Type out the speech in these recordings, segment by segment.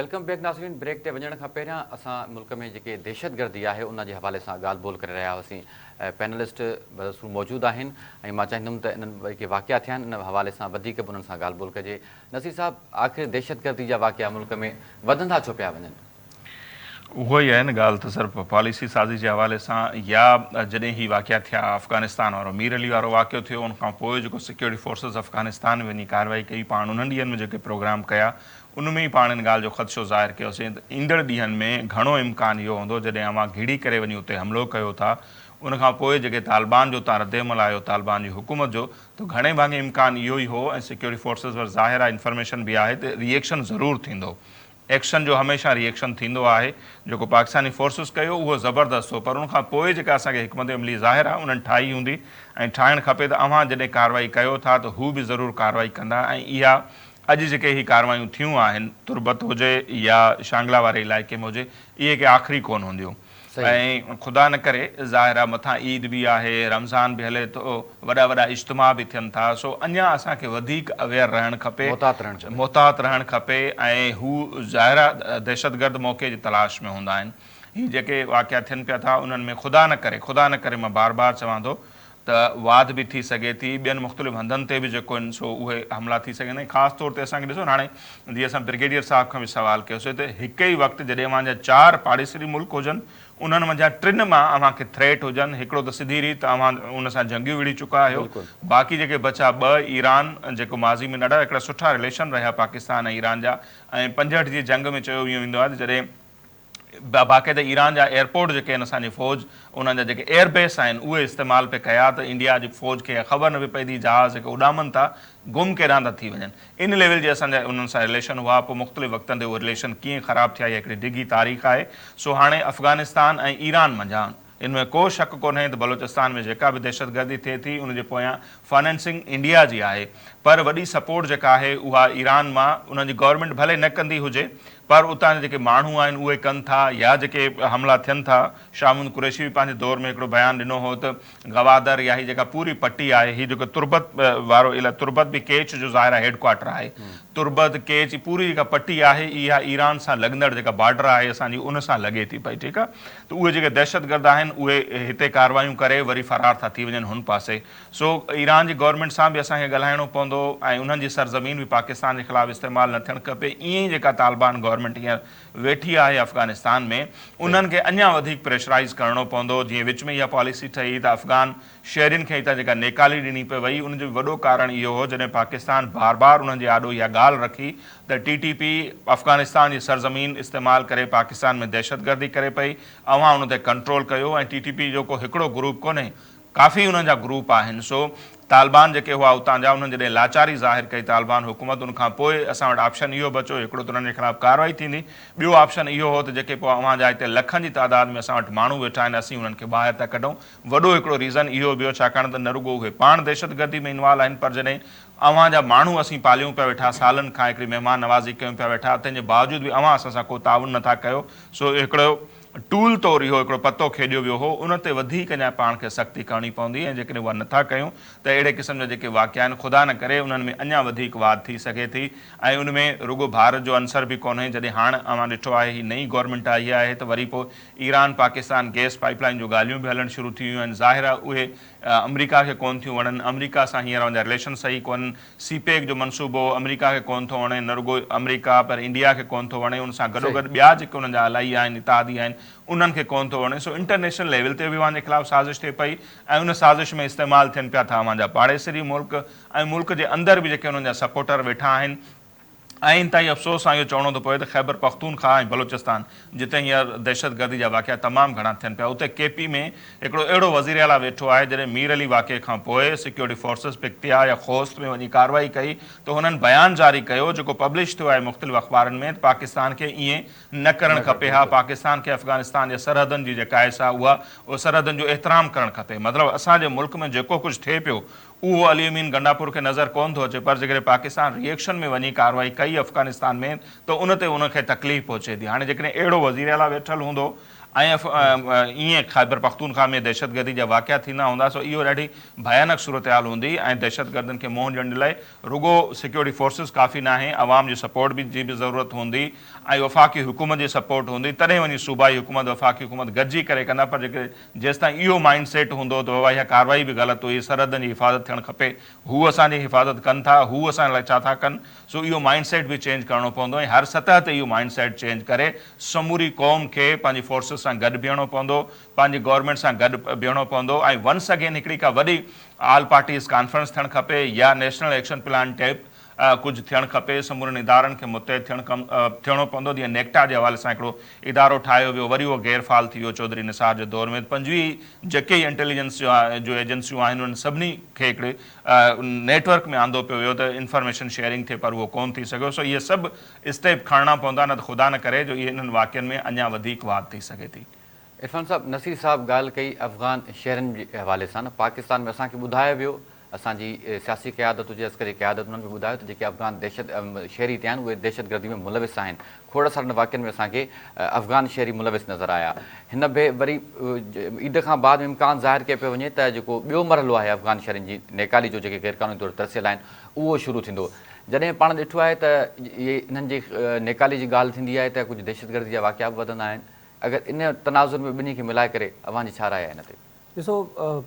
Welcome back नाज़रीन। Brake ते वञण खां पहिरियां असां मुल्क में जेके दहशतगर्दी आहे उन जे हवाले सां ॻाल्हि ॿोल करे रहिया हुआसीं। पैनलिस्ट बदसूं मौजूदु आहिनि ऐं मां चाहींदुमि त इन्हनि जेके वाक़िया थिया आहिनि इन हवाले सां वधीक बि उन्हनि सां ॻाल्हि ॿोल कजे। नसीर साहब, आख़िर दहशतगर्दी जा वाक़िया मुल्क में वधंदा छो पिया वञनि? उहो ई आहे न ॻाल्हि त सिर्फ़ु पॉलिसी साज़ी जे हवाले सां या जॾहिं ही वाक़िया थिया अफ़गानिस्तान वारो मीर अली वारो वाक़ियो थियो उन खां पोइ जेको सिक्योरिटी फोर्सिस अफ़गानिस्तान में वञी कार्रवाई कई, पाण उन्हनि ॾींहंनि में जेके प्रोग्राम कया उन में ई पाण इन ॻाल्हि जो ख़दशो ज़ाहिर कयोसीं त ईंदड़ ॾींहंनि में घणो इम्कान इहो हूंदो जॾहिं अव्हां घिड़ी करे वञी उते हमिलो कयो था उन खां पोइ जेके तालिबान जो तव्हां रद्दमल आहियो तालिबान जी हुकूमत जो, त घणे भाङे इम्कान इहो ई हो ऐं सिक्योरिटी फोर्सिस वटि ज़ाहिर आहे इंफॉर्मेशन बि आहे त रिएक्शन ज़रूरु थींदो। एक्शन जो हमेशह रिएक्शन थींदो आहे। जेको पाकिस्तानी फोर्सिस कयो उहो ज़बरदस्त हो, पर उनखां पोइ जेका असांखे हिकमत अमली ज़ाहिर आहे उन्हनि ठाही हूंदी ऐं ठाहिणु खपे त अव्हां जॾहिं कार्रवाई कयो था त हू बि ज़रूरु कार्रवाई कंदा। ऐं इहा अॼु जेके ही कार्रवायूं थियूं आहिनि, तुर्बत हुजे या शांगला वारे इलाइक़े में हुजे, इहे के आख़िरी कोन हूंदियूं। ऐं ख़ुदा न करे ज़ाहिर आहे मथां ईद बि आहे, रमज़ान बि हले थो, वॾा वॾा इज्तिमा बि थियनि था। सो अञा असांखे वधीक अवेयर रहणु खपे, मुहतात रहणु खपे ऐं हू ज़ाहिर आहे दहशतगर्द मौक़े जी तलाश में हूंदा आहिनि। हीअ जेके वाक़िया थियनि पिया था उन्हनि में ख़ुदा न करे मां बार बार चवां थो त वाद बि थी सघे थी, ॿियनि मुख़्तलिफ़ हंधनि ते बि जेको आहिनि सो उहे हमला थी सघनि। ऐं ख़ासि तौर ते असांखे ॾिसो न, हाणे जीअं असां ब्रिगेडियर साहिब खां बि सुवालु कयोसीं त हिकु ई वक़्तु जॾहिं अव्हांजा 4 पाड़ेसरी मुल्क हुजनि उन्हनि मंझां 3 मां अव्हांखे थ्रेट हुजनि, हिकिड़ो त सिधी रीति तव्हां उन सां जंगियूं विड़ी चुका आहियो, बाक़ी जेके बचा 2 ईरान जेको माज़ी में ॾाढा हिकिड़ा सुठा रिलेशन रहिया पाकिस्तान ऐं ईरान जा, ऐं 65 जी जंग में चयो वियो वेंदो आहे जॾहिं बाक़ाइदा ईरान जा एयरपोर्ट जेके आहिनि असांजी फ़ौज उन्हनि जा जेके एयरबेस आहिनि उहे इस्तेमालु पे कया त इंडिया जी फ़ौज खे ख़बर न पई पवंदी जहाज़ जेके उॾामनि था गुम केॾां था थी वञनि। इन लेवल जे असांजा उन्हनि सां रिलेशन हुआ। पोइ मुख़्तलिफ़ वक़्तनि ते उहे रिलेशन कीअं ख़राबु थिया इहा हिकिड़ी डिघी तारीख़ आहे। सो हाणे अफ़गानिस्तान ऐं ईरान मंझां इन में को शक कोन्हे त बलोचिस्तान में जेका बि दहशतगर्दी थिए थी उनजे पोयां फाइनेंसिंग इंडिया जी आहे, पर वॾी सपोर्ट जेका आहे उहा ईरान मां उन्हनि जी गवर्नमेंट भले न कंदी हुजे पर उतां जा जेके माण्हू आहिनि उहे कनि था या जेके हमला थियनि था। शामुन कुरैशी बि पंहिंजे दौर में हिकिड़ो बयानु ॾिनो हो त गवादर या ही जेका पूरी पट्टी आहे, हीअ जेको तुर्बत वारो इलाइक़ो, तुर्बत बि केच जो ज़ाहिर आहे हेडक्वार्टर आहे, तुर्बत केच पूरी जेका पट्टी आहे इहा ईरान सां लॻंदड़ जेका बॉर्डर आहे असांजी उन सां लॻे थी पई। ठीकु आहे, त उहे जेके दहशतगर्द आहिनि उहे हिते कार्रवायूं करे वरी फरार था थी वञनि हुन पासे। सो ईरान जी गवर्नमेंट सां बि असांखे ॻाल्हाइणो पवंदो ऐं उन्हनि जी सरज़मीन बि पाकिस्तान जे ख़िलाफ़ु इस्तेमालु न थियणु खपे। ईअं ई जेका तालिबान गवर्नमेंट हींअर वेठी आहे अफ़गानिस्तान में उन्हनि खे अञा वधीक प्रेशराइज़ करिणो पवंदो। जीअं विच में इहा पॉलिसी ठही त अफ़गान शहरियुनि खे हितां जेका नेकाली ॾिनी पई वई उनजो वॾो कारण इहो हो जॾहिं पाकिस्तान बार बार उन्हनि जे आॾो इहा ॻाल्हि रखी त TTP अफ़गानिस्तान जी सरज़मीन इस्तेमालु करे पाकिस्तान में दहशतगर्दी करे पई, अव्हां उन ते कंट्रोल कयो। ऐं TTP जो को हिकिड़ो ग्रुप कोन्हे, काफ़ी उन्हनि जा ग्रुप आहिनि। सो तालिबान जेके हुआ उतां जा उन्हनि जॾहिं लाचारी ज़ाहिर कई तालिबान हुकूमत, उनखां पोइ असां वटि ऑप्शन इहो बचो, हिकिड़ो त उन्हनि जे ख़िलाफ़ु कार्रवाई थींदी, ॿियो ऑप्शन इहो हो त जेके पोइ अव्हां जा हिते लखनि जी तादाद में असां वटि माण्हू वेठा आहिनि असीं उन्हनि खे ॿाहिरि था कढूं। वॾो हिकिड़ो रीज़न इहो बि हो छाकाणि त न रुॻो उहे पाण दहशतगर्दी में इन्वॉल्व आहिनि, पर जॾहिं अव्हां जा माण्हू असीं पालियूं पिया वेठा, सालनि खां हिकिड़ी महिमान नवाज़ी कयूं पिया वेठा, तंहिंजे बावजूदि बि अव्हां असां सां को ताउन नथा कयो। सो हिकिड़ो टूल तौरु इहो हिकिड़ो पतो खेॾियो वियो हो, उन ते वधीक अञा पाण खे सख़्ती करणी पवंदी। ऐं जेकॾहिं उहा नथा कयूं त अहिड़े क़िस्म जा जेके वाक़िया आहिनि ख़ुदा न करे उन्हनि में अञा वधीक वाध थी सघे थी। ऐं उन में रुॻो भारत जो अंसर बि कोन्हे। जॾहिं हाणे अव्हां ॾिठो आहे ही नई गवर्नमेंट आई आहे त वरी पोइ ईरान पाकिस्तान गैस पाइपलाइन जूं ॻाल्हियूं बि हलणु शुरू थी वियूं आहिनि। ज़ाहिर आहे उहे अमेरिका खे कोन थियूं वणनि, अमेरिका सां हींअर उनजा रिलेशन सही कोन्हनि, CPEC जो मनसूबो अमेरिका खे कोन थो वणे, न रुॻो अमेरिका पर इंडिया खे कोन थो वणे, उन सां गॾोगॾु ॿिया जेके उन्हनि जा अलाई आहिनि इतादी आहिनि उन्हनि खे कोन थो वणे। सो इंटरनेशनल लेवल ते बि अव्हां जे ख़िलाफ़ु साज़िश थिए पई ऐं उन साज़िश में इस्तेमालु थियनि पिया था अव्हां जा पाड़ेसरी मुल्क ऐं मुल्क जे अंदरि बि जेके उन्हनि जा सपोर्टर वेठा आहिनि। ऐं ताईं अफ़सोस सां इहो चवणो थो पए त ख़ैबर पख्तूनख्वा ऐं बलोचिस्तान जिते हींअर दहशतगर्दी जा वाक़िया तमामु घणा थियनि पिया, उते KP में हिकिड़ो अहिड़ो वज़ीर आला वेठो आहे जॾहिं मीर अली वाक़िए खां पोइ सिक्योरिटी फोर्सिस पिकतिया या खोस्त में वञी कार्रवाई कई त हुननि बयानु जारी कयो जेको पब्लिश थियो आहे मुख़्तलिफ़ अख़बारनि में, त पाकिस्तान खे ईअं न करणु खपे हा, पाकिस्तान खे अफ़गानिस्तान जे सरहदनि जी जेका आहे उहा सरहदनि जो एतिराम करणु खपे। मतिलबु असांजे मुल्क में जेको कुझु थिए पियो उहो अली अमीन गंडापुर खे नज़र कोन थो अचे, पर जेकॾहिं पाकिस्तान रिएक्शन में वञी कार्रवाई कई अफ़गानिस्तान में त उन ते उनखे तकलीफ़ पहुचे थी। हाणे जेकॾहिं अहिड़ो वज़ीर आला वेठल हूंदो ईअं ख़ैबर पख्तूनख्वा में दहशतगर्दी जा वाक़िया थींदा हूंदा सो इहो ॾाढी भयानक सूरत हाल हूंदी ऐं दहशतगर्दनि खे मुंहुं ॾियण लाइ रुगो सिक्योरिटी फोर्सिस काफ़ी न आहे अवाम जी सपोर्ट जी बि ज़रूरत हूंदी ऐं वफ़ाक़ी हुकूमत जी सपोर्ट हूंदी तॾहिं वञी सूबाई हुकूमत वफ़ाक़ी हुकूमत गॾिजी करे कंदा पर जेके जेसि ताईं इहो माइंड सेट हूंदो त बाबा इहा कार्रवाई बि ग़लति हुई सरहदनि जी हिफ़ाज़त थियणु खपे हू असांजी हिफ़ाज़त कनि था हू असां लाइ छा था कनि सो इहो माइंड सेट बि चेंज करणो पवंदो ऐं हर सतह ते इहो माइंड सेट चेंज करे समूरी क़ौम खे पंहिंजी फोर्सिस सां गॾु बीहणो पवंदो पंहिंजी गवर्नमेंट सां गॾु बीहणो पवंदो ऐं वंस अगेन हिकिड़ी का वॾी ऑल पार्टीज़ कॉन्फ्रेंस थियणु खपे या नेशनल एक्शन प्लान टाइप कुझु थियणु खपे समूरनि इदारनि खे मुतहद थियणो पवंदो जीअं नेक्टा जे हवाले सां हिकिड़ो इदारो ठाहियो वियो वरी उहो गैरफाल थी वियो चौधरी निसार जे दौर में 25 जेके इंटेलिजेंस जो एजेंसियूं आहिनि उन्हनि सभिनी खे हिकिड़े नेटवर्क में आंदो पियो वियो त इंफॉर्मेशन शेयरिंग थिए पर उहो कोन थी सघियो सो इहे सभु स्टेप खणणा पवंदा न त ख़ुदा न करे जो इहे इन्हनि वाक़ियनि में अञा वधीक वाध थी सघे थी। इरफान साहब नसीर साहब ॻाल्हि कई अफ़गान शहरनि जे हवाले सां न पाकिस्तान में असांखे ॿुधायो वियो असांजी सियासी क़यादत हुजे अस्करी क़यादत उन्हनि बि ॿुधायो त जेके अफ़गान शहरी थिया आहिनि उहे दहशतगर्दी में मुलविस आहिनि खोड़ सारनि वाक़ियनि में असांखे अफ़गान शहरी मुलविस नज़र आया हिन बि वरी ईद खां बाद में इम्कान ज़ाहिर कयो पियो वञे त जेको ॿियो मरहलो आहे अफ़गान शहरनि जी नेकाली जो जेके गैरक़ानूनी तौरु तरसियल आहिनि उहो शुरू थींदो जॾहिं पाण ॾिठो आहे त इहे इन्हनि जी नेकाली जी ॻाल्हि थींदी आहे त कुझु दहशतगर्दी जा वाक़िया बि वधंदा आहिनि अगरि इन तनाज़ुर में ॿिन्ही खे मिलाए करे अव्हां जी छा राय आहे हिन ते? ॾिसो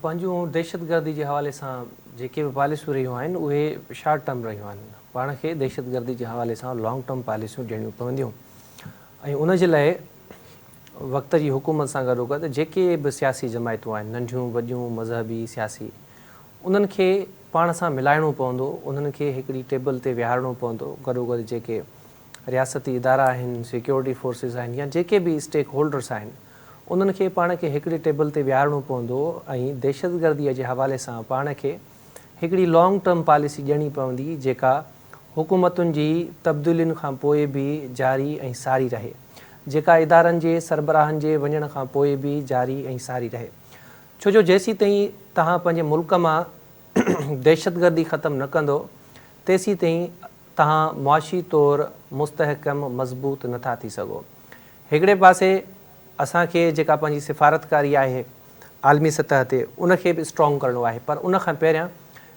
पंहिंजूं दहशतगर्दी जे हवाले सां जेके बि पॉलिसियूं रहियूं आहिनि उहे शॉर्ट टर्म रहियूं आहिनि पाण खे दहशतगर्दी जे हवाले सां लॉन्ग टर्म पॉलिसियूं ॾियणियूं पवंदियूं ऐं उन जे लाइ वक़्त जी हुकूमत सां गॾोगॾु जेके बि सियासी जमायतूं आहिनि नंढियूं वॾियूं मज़हबी सियासी उन्हनि खे पाण सां मिलाइणो पवंदो उन्हनि खे हिकिड़ी टेबल ते विहारणो पवंदो गॾोगॾु जेके रियासती इदारा आहिनि सिक्योरिटी फोर्सिस आहिनि या जेके बि स्टेक होल्डर्स आहिनि उन्हनि खे पाण खे हिकिड़ी टेबल ते विहारणो पवंदो ऐं दहशतगर्दीअ जे हवाले सां पाण खे हिकिड़ी लॉन्ग टर्म पॉलिसी ॾियणी पवंदी जेका हुकूमतुनि जी तब्दीलियुनि खां पोइ बि जारी ऐं सारी रहे जेका इदारनि जे सरबराहनि जे वञण खां पोइ बि जारी ऐं सारी रहे छो जो जेसीं ताईं तव्हां पंहिंजे मुल्क मां दहशतगर्दी ख़तमु न कंदो तेसीं ताईं तव्हां मुआशी तौरु मुस्तहकम मज़बूत नथा थी सघो। हिकिड़े पासे असांखे जेका पंहिंजी सिफ़ारतकारी आहे आलमी सतह ते उनखे बि स्ट्रॉन्ग करिणो आहे पर उनखां पहिरियां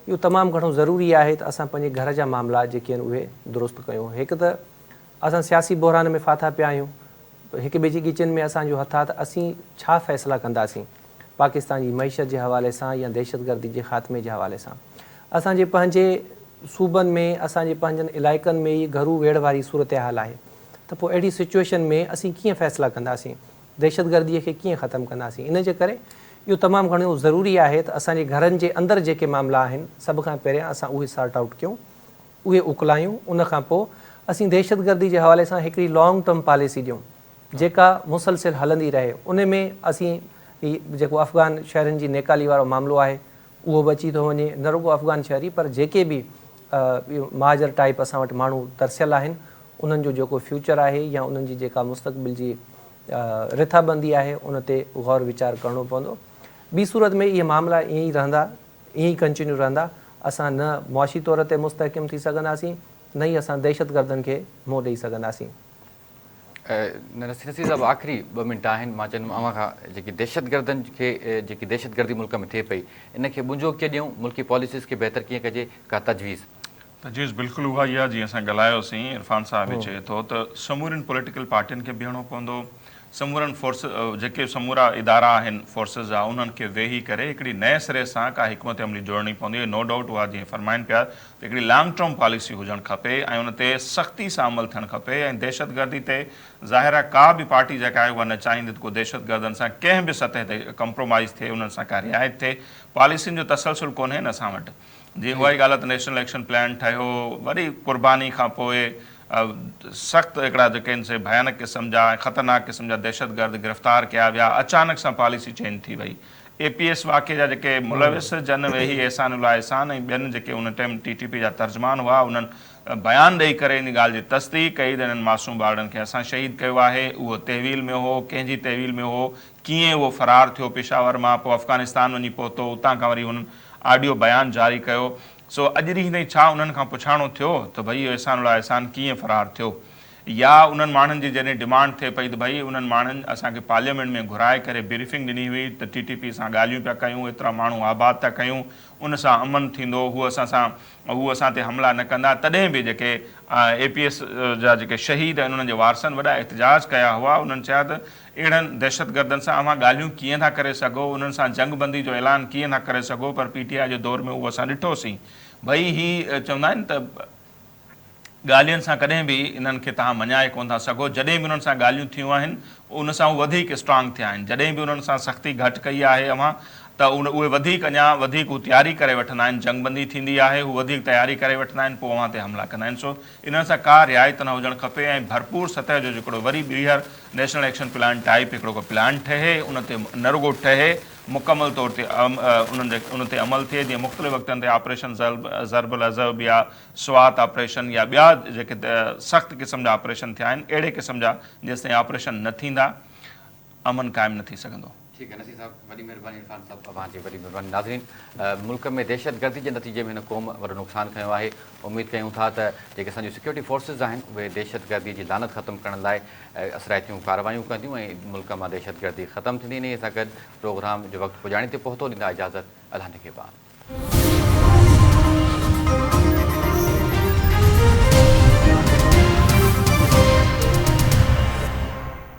इहो तमामु घणो ज़रूरी आहे त असां पंहिंजे घर जा मामला जेके आहिनि उहे दुरुस्त कयूं। हिकु त असां सियासी बहरान में फाथा पिया आहियूं हिक ॿिए जी गिचनि में असांजो हथ आहे त असीं छा फ़ैसिला कंदासीं पाकिस्तान जी मईशत जे हवाले सां या दहशतगर्दी जे ख़ात्मे जे हवाले सां असांजे पंहिंजे सूबनि में असांजे पंहिंजनि इलाइक़नि में ई घरू वेड़ वारी सूरत हाल आहे त पोइ अहिड़ी सिचुएशन में असीं कीअं फ़ैसिला कंदासीं दहशतगर्दीअ खे कीअं ख़तमु कंदासीं इन जे करे इहो तमामु घणो ज़रूरी आहे त असांजे घरनि जे अंदरि जेके मामला आहिनि सभ खां पहिरियां असां उहे सॉर्ट आउट कयूं उहे उकलायूं उनखां पोइ असीं दहशतगर्दी जे हवाले सां हिकिड़ी लॉन्ग टर्म पॉलिसी ॾियूं जेका मुसलसिल हलंदी रहे उन में असीं जेको अफ़गान शहरनि जी नेकाली वारो मामिलो आहे उहो बि अची थो वञे न रुगो अफ़गान शहरी पर जेके बि महाजर टाइप असां वटि माण्हू तरसियल आहिनि उन्हनि जो जेको फ्यूचर आहे या उन्हनि जी जेका मुस्तक़बिल जी रिथाबंदी आहे उन ते गौर वीचार करिणो पवंदो। ॿी सूरत में इहे मामला ईअं ई रहंदा ईअं ई कंटिन्यू रहंदा असां न मुआशी तौर ते मुस्तहकम थी सघंदासीं न ई असां दहशतगर्दनि खे मुंहुं ॾेई सघंदासीं। नसीर साहब आख़िरी 2 मिंट आहिनि मां चवंदुमि अव्हां खां जेकी दहशतगर्दनि खे जेकी दहशतगर्दी मुल्क में थिए पई इन खे मुंहिंजो कीअं ॾियूं मुल्की पॉलिसीज़ खे बहितर कीअं कजे का तजवीज़ बिल्कुलु उहा ई आहे जीअं असां ॻाल्हायोसीं इरफान साहब बि चए थो त समूरनि पॉलिटिकल पार्टियुनि खे बीहणो पवंदो समूरनि फोर्स जेके समूरा इदारा आहिनि फोर्सिस जा उन्हनि खे वेही करे हिकिड़ी नए सिरे सां का हिकमत अमली जोड़नी पवंदी नो डाउट उहा जीअं फरमाइनि पिया त हिकिड़ी लॉन्ग टर्म पॉलिसी हुजणु खपे ऐं उन ते सख़्ती सां अमल थियणु खपे ऐं दहशतगर्दी ते ज़ाहिर आहे का बि पार्टी जेका आहे उहा न चाहींदी त को दहशतगर्दनि सां कंहिं बि सतह ते कंप्रोमाइज़ थिए उन्हनि सां का रिआयत थिए पॉलिसियुनि जो तसलसुल कोन्हे न असां वटि जीअं उहा ई ॻाल्हि आहे त नेशनल एक्शन प्लान ठहियो वरी कुर्बानी खां पोइ सख़्तु हिकिड़ा जेके आहिनि से भयानक क़िस्म जा ऐं ख़तरनाक क़िस्म जा दहशतगर्द गिरफ़्तार कया विया अचानक सां पॉलिसी चेंज थी वई APS वाक़े जा जेके मुलविस जन वेही एहसानुल्लाह एहसान ऐं ॿियनि जेके उन टाइम TTP जा तर्जमान हुआ उन्हनि बयानु ॾेई करे इन ॻाल्हि जी तस्दीक कई त इन्हनि मासूम ॿारनि खे असां शहीद कयो आहे उहो तहवील में हो कंहिंजी तहवील में हो कीअं उहो फ़रार थियो पेशावर मां पोइ अफ़गानिस्तान वञी पहुतो उतां खां वरी हुननि ऑडियो बयानु जारी कयो सो अॼु ॾींहुं ताईं छा उन्हनि खां पुछाणो थियो त भई इहो एहसानुल्लाह एहसान कीअं फ़रार थियो या उन्हनि माण्हुनि जी जॾहिं डिमांड थिए पई त भई उन्हनि माण्हुनि असांखे पार्लियामेंट में घुराए करे ब्रीफिंग ॾिनी हुई त TTP सां ॻाल्हियूं पिया कयूं, एतिरा माण्हू आबाद था कयूं, उन सां अमन थींदो, हू असां ते हमला न कंदा। तॾहिं बि जेके APS जा जेके शहीद आहिनि उन्हनि जे वारसनि वॾा एहतजाज कया हुआ। उन्हनि चया त अहिड़नि दहशतगर्दनि सां अव्हां ॻाल्हियूं कीअं था करे सघो, उन्हनि सां जंगबंदी जो ऐलान कीअं था करे सघो। पर PTI जे दौर में उहो असां ॾिठोसीं। भई ही चवंदा आहिनि त ॻाल्हियुनि सां कॾहिं बि इन्हनि खे तव्हां मञाए कोन था सघो। जॾहिं बि उन्हनि सां ॻाल्हियूं थियूं आहिनि उन सां उहे वधीक स्ट्रांग थिया आहिनि। जॾहिं बि उन्हनि सां सख़्ती घटि कई आहे अव्हां त उहे वधीक अञा वधीक हू तयारी करे वठंदा आहिनि। जंगबंदी थींदी आहे, हू वधीक तयारी करे वठंदा आहिनि, पोइ अव्हां ते हमला कंदा आहिनि। सो इन्हनि सां का रिआयत न हुजणु खपे ऐं भरपूर सतह जो हिकिड़ो वरी ॿीहर नेशनल एक्शन प्लान टाइप हिकिड़ो प्लान ठहे, उन ते न रुगो ठहे, मुकमल तौर ते उन ते अमल थिए। जीअं मुख़्तलिफ़ वक़्तनि ते ऑपरेशन ज़र्बल अज़ब या स्वात ऑपरेशन या ॿिया जेके सख़्तु क़िस्म जा ऑपरेशन थिया आहिनि, अहिड़े क़िस्म जा जेसिताईं ऑपरेशन न थींदा अमन क़ाइमु न थी सघंदो। ठीक है नसीर साहब, वॾी महिरबानी इरफान साहब, तव्हांजी वॾी महिरबानी। नाज़रीन, मुल्क में दहशतगर्दी जे नतीजे में हिन क़ौम वॾो नुक़सानु खयो आहे। उमेद कयूं था त जेके असांजूं सिक्योरिटी फोर्सिस आहिनि उहे दहशतगर्दी जी लानत ख़तमु करण लाइ असराइतियूं कार्रवायूं कंदियूं ऐं मुल्क मां दहशतगर्दी ख़तमु थींदी। इन सां गॾु प्रोग्राम जो वक़्तु पुॼाणी ते पहुतो, ॾींदा इजाज़त, अल्लाह निगहबान।